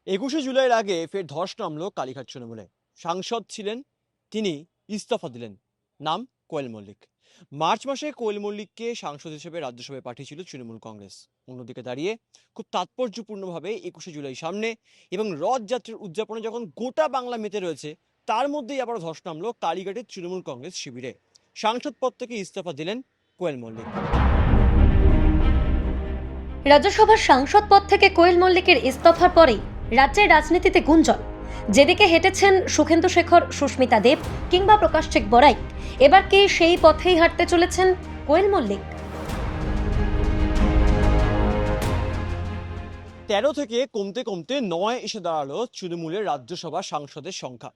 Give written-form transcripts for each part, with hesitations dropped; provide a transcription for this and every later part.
21শে জুলাইয়ের আগে ফের ধস নামলো কালীঘাট তৃণমূলে। সাংসদ ছিলেন তিনি, ইস্তফা দিলেন। নাম কোয়েল মল্লিক। মার্চ মাসে কোয়েল মল্লিককে সাংসদ হিসেবে রাজ্যসভায় পাঠিয়েছিল তৃণমূল কংগ্রেস। অন্যদিকে দাঁড়িয়ে খুব তাৎপর্যপূর্ণভাবে 21শে জুলাই সামনে এবং রথযাত্রার উদযাপনে যখন গোটা বাংলা মেতে রয়েছে, তার মধ্যেই আবার ধস নামলো কালীঘাটের তৃণমূল কংগ্রেস শিবিরে। সাংসদ পদ থেকে ইস্তফা দিলেন কোয়েল মল্লিক। রাজ্যসভার সাংসদ পদ থেকে কোয়েল মল্লিকের ইস্তফার পরেই রাজ্যের রাজনীতিতে গুঞ্জন। যেদিকে হেঁটেছেন সুখেন্দু শেখর, সুস্মিতা দেব কিংবা প্রকাশচিক বড়াই, এবার কি সেই পথেই হাঁটতে চলেছেন কোয়েল মল্লিক? 13 থেকে কমতে কমতে 9 এসে দাঁড়ালো তৃণমূলের রাজ্যসভা সাংসদের সংখ্যা।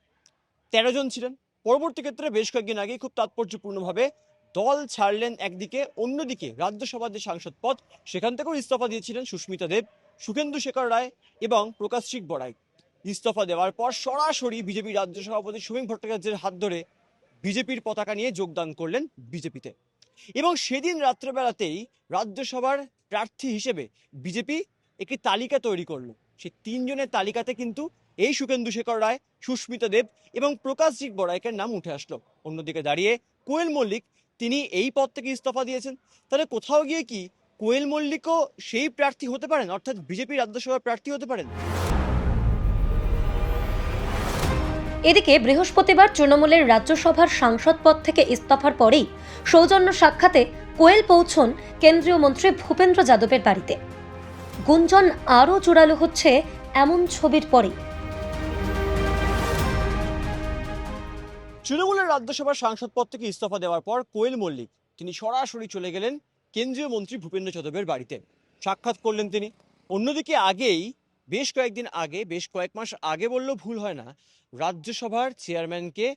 13 জন ছিলেন। পরবর্তী ক্ষেত্রে বেশ কয়েকদিন আগে খুব তাৎপর্যপূর্ণভাবে দল ছাড়লেন একদিকে, অন্যদিকে রাজ্যসভার যে সাংসদ পদ সেখান থেকেও ইস্তফা দিয়েছিলেন সুস্মিতা দেব, সুখেন্দু শেখর রায় এবং প্রকাশচিক বড়াই। ইস্তফা দেওয়ার পর সরাসরি বিজেপি রাজ্য সভাপতি সুমিং ভট্টাচার্যের হাত ধরে বিজেপির পতাকা নিয়ে যোগদান করলেন বিজেপিতে। এবং সেদিন রাত্রেবেলাতেই রাজ্যসভার প্রার্থী হিসেবে বিজেপি একটি তালিকা তৈরি করলো। সেই 3 জনের তালিকাতে কিন্তু এই সুখেন্দু শেখর রায়, সুস্মিতা দেব এবং প্রকাশজিৎ বড়াইকের নাম উঠে আসলো। অন্যদিকে দাঁড়িয়ে কোয়েল মল্লিক, তিনি এই পদ থেকে ইস্তফা দিয়েছেন। তাহলে কোথাও গিয়ে কি কোয়েল মল্লিকও সেই প্রার্থী হতে পারেন, অর্থাৎ বিজেপি রাজ্যসভার প্রার্থী হতে পারেন? এদিকে বৃহস্পতিবার তৃণমূলের রাজ্যসভার সাংসদ পদ থেকে ইস্তফার পরেই সৌজন্য সাক্ষাতে কোয়েল পৌঁছন কেন্দ্রীয় মন্ত্রী ভূপেন্দ্র যাদবের বাড়িতে। গুঞ্জন আরও জোরালো হচ্ছে এমন ছবির পরেই। তৃণমূলের রাজ্যসভার সাংসদ পদ থেকে ইস্তফা দেওয়ার পর কোয়েল মল্লিক তিনি সরাসরি চলে গেলেন কেন্দ্রীয় মন্ত্রী ভূপেন্দ্র যাদবের বাড়িতে। সাক্ষাৎ করলেন তিনি। অন্যদিকে আগেই, বেশ কয়েকদিন আগে, বেশ কয়েক মাস আগে বললেও ভুল হয় না, রাজ্যসভার চেয়ারম্যানকে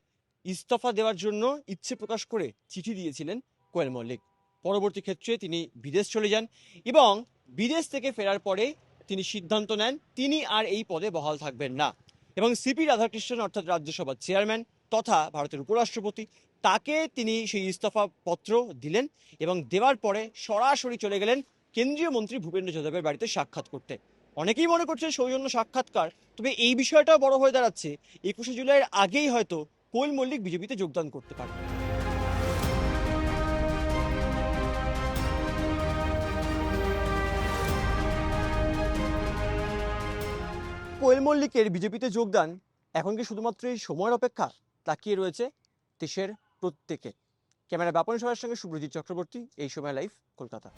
ইস্তফা দেওয়ার জন্য ইচ্ছে প্রকাশ করে চিঠি দিয়েছিলেন কোয়েল মল্লিক। পরবর্তী ক্ষেত্রে তিনি বিদেশ চলে যান এবং বিদেশ থেকে ফেরার পরে তিনি সিদ্ধান্ত নেন তিনি আর এই পদে বহাল থাকবেন না। এবং সিপি রাধাকৃষ্ণন অর্থাৎ রাজ্যসভার চেয়ারম্যান তথা ভারতের উপরাষ্ট্রপতি, তাকে তিনি সেই ইস্তফা পত্র দিলেন এবং দেওয়ার পরে সরাসরি চলে গেলেন কেন্দ্রীয় মন্ত্রী ভূপেন্দ্র যাদবের বাড়িতে সাক্ষাৎ করতে। অনেকেই মনে করছেন সৌজন্য সাক্ষাৎকার, তবে এই বিষয়টাও বড় হয়ে দাঁড়াচ্ছে 21শে জুলাইয়ের আগেই হয়তো কোয়েল মল্লিক বিজেপিতে যোগদান করতে পারেন। কোয়েল মল্লিকের বিজেপিতে যোগদান এখন কি শুধুমাত্র এই সময়ের অপেক্ষা? তাকিয়ে রয়েছে দেশের প্রত্যেকে। ক্যামেরা বাপন সবার সঙ্গে সুব্রজিৎ চক্রবর্তী, এই সময় লাইভ, কলকাতা।